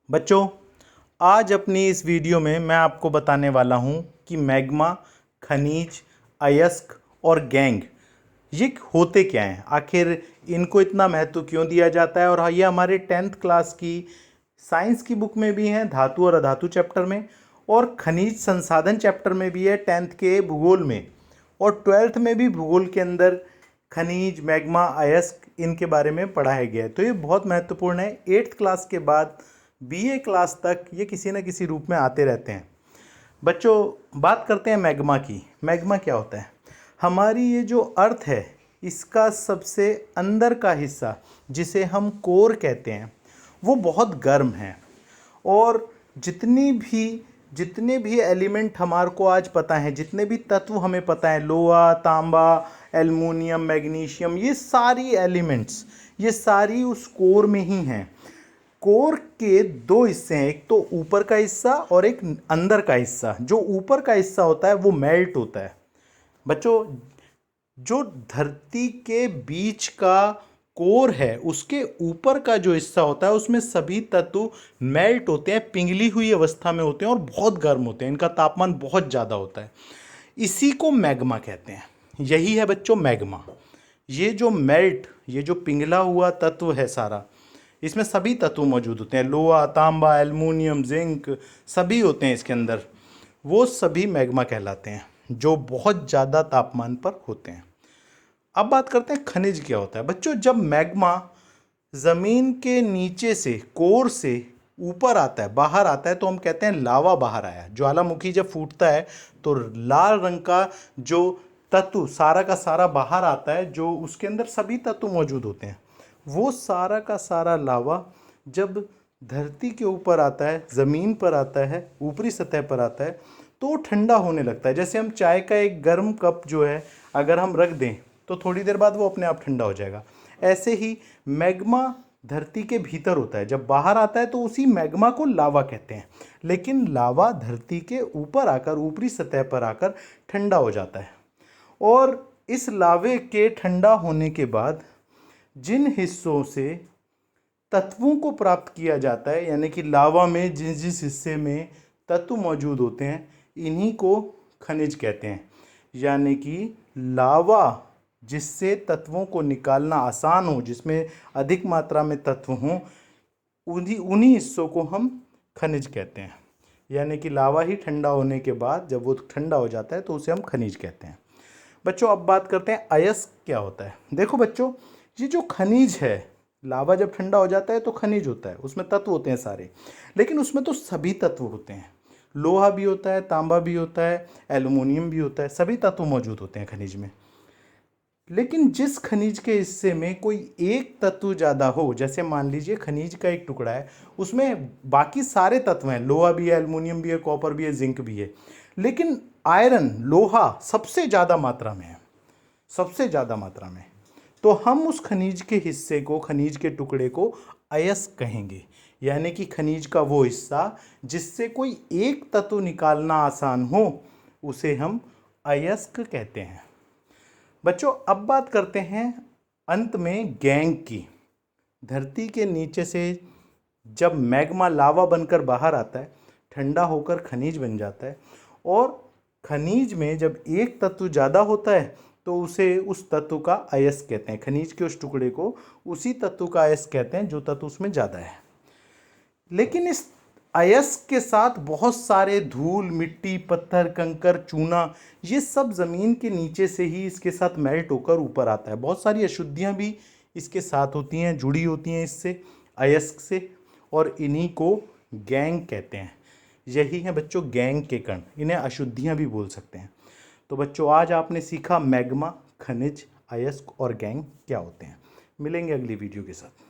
बच्चों, आज अपनी इस वीडियो में मैं आपको बताने वाला हूं कि मैग्मा, खनिज, अयस्क और गैंग ये होते क्या हैं, आखिर इनको इतना महत्व क्यों दिया जाता है। और ये हमारे 10th क्लास की साइंस की बुक में भी हैं, धातु और अधातु चैप्टर में, और खनिज संसाधन चैप्टर में भी है 10th के भूगोल में, और 12th में भी भूगोल के अंदर खनिज, मैग्मा, अयस्क इनके बारे में पढ़ाया गया है। तो ये बहुत महत्वपूर्ण है। 8th क्लास के बाद बीए क्लास तक ये किसी न किसी रूप में आते रहते हैं। बच्चों, बात करते हैं मैग्मा की। मैग्मा क्या होता है? हमारी ये जो अर्थ है इसका सबसे अंदर का हिस्सा, जिसे हम कोर कहते हैं, वो बहुत गर्म है। और जितने भी एलिमेंट हमारे को आज पता है, जितने भी तत्व हमें पता है, लोहा, तांबा, एल्युमिनियम, मैग्नीशियम, ये सारी एलिमेंट्स, ये सारी उस कोर में ही हैं। कोर के दो हिस्से हैं, एक तो ऊपर का हिस्सा और एक अंदर का हिस्सा। जो ऊपर का हिस्सा होता है वो मेल्ट होता है। बच्चों, जो धरती के बीच का कोर है उसके ऊपर का जो हिस्सा होता है उसमें सभी तत्व मेल्ट होते हैं, पिघली हुई अवस्था में होते हैं और बहुत गर्म होते हैं। इनका तापमान बहुत ज़्यादा होता है। इसी को मैग्मा कहते हैं। यही है बच्चों मैग्मा। ये जो पिघला हुआ तत्व है सारा, इसमें सभी तत्व मौजूद होते हैं। लोहा, तांबा, एल्युमिनियम, जिंक सभी होते हैं इसके अंदर। वो सभी मैग्मा कहलाते हैं, जो बहुत ज़्यादा तापमान पर होते हैं। अब बात करते हैं खनिज क्या होता है। बच्चों, जब मैग्मा ज़मीन के नीचे से, कोर से ऊपर आता है, बाहर आता है, तो हम कहते हैं लावा बाहर आया। ज्वालामुखी जब फूटता है तो लाल रंग का जो तत्व सारा का सारा बाहर आता है, जो उसके अंदर सभी तत्व मौजूद होते हैं। वो सारा का सारा लावा जब धरती के ऊपर आता है, ज़मीन पर आता है, ऊपरी सतह पर आता है, तो वो ठंडा होने लगता है। जैसे हम चाय का एक गर्म कप जो है अगर हम रख दें तो थोड़ी देर बाद वो अपने आप ठंडा हो जाएगा। ऐसे ही मैग्मा धरती के भीतर होता है। जब बाहर आता है तो उसी मैग्मा को लावा कहते हैं। लेकिन लावा धरती के ऊपर आकर, ऊपरी सतह पर आकर ठंडा हो जाता है। और इस लावे के ठंडा होने के बाद जिन हिस्सों से तत्वों को प्राप्त किया जाता है, यानी कि लावा में जिस जिस हिस्से में तत्व मौजूद होते हैं, इन्हीं को खनिज कहते हैं। यानी कि लावा जिससे तत्वों को निकालना आसान हो, जिसमें अधिक मात्रा में तत्व हों, उन्हीं हिस्सों को हम खनिज कहते हैं। यानी कि लावा ही ठंडा होने के बाद जब वो ठंडा हो जाता है तो उसे हम खनिज कहते हैं। बच्चों, अब बात करते हैं अयस्क क्या होता है। देखो बच्चों, ये जो खनिज है, लावा जब ठंडा हो जाता है तो खनिज होता है, उसमें तत्व होते हैं सारे। लेकिन उसमें तो सभी तत्व होते हैं। लोहा भी होता है, तांबा भी होता है, एल्युमिनियम भी होता है, सभी तत्व मौजूद होते हैं खनिज में। लेकिन जिस खनिज के हिस्से में कोई एक तत्व ज़्यादा हो, जैसे मान लीजिए खनिज का एक टुकड़ा है, उसमें बाकी सारे तत्व हैं, लोहा भी है, एल्युमिनियम भी है, कॉपर भी है, जिंक भी है, लेकिन आयरन, लोहा सबसे ज़्यादा मात्रा में है, सबसे ज़्यादा मात्रा में, तो हम उस खनिज के हिस्से को, खनिज के टुकड़े को अयस्क कहेंगे। यानी कि खनिज का वो हिस्सा जिससे कोई एक तत्व निकालना आसान हो, उसे हम अयस्क कहते हैं। बच्चों, अब बात करते हैं अंत में गैंग की। धरती के नीचे से जब मैग्मा लावा बनकर बाहर आता है, ठंडा होकर खनिज बन जाता है, और खनिज में जब एक तत्व ज़्यादा होता है तो उसे उस तत्व का अयस्क कहते हैं। खनिज के उस टुकड़े को उसी तत्व का अयस्क कहते हैं जो तत्व उसमें ज़्यादा है। लेकिन इस अयस्क के साथ बहुत सारे धूल, मिट्टी, पत्थर, कंकर, चूना, ये सब ज़मीन के नीचे से ही इसके साथ मेल्ट होकर ऊपर आता है। बहुत सारी अशुद्धियाँ भी इसके साथ होती हैं, जुड़ी होती हैं इससे, अयस्क से, और इन्हीं को गैंग कहते हैं। यही है बच्चों गैंग के कण, इन्हें अशुद्धियाँ भी बोल सकते हैं। तो बच्चों, आज आपने सीखा मैग्मा, खनिज, अयस्क और गैंग क्या होते हैं। मिलेंगे अगली वीडियो के साथ।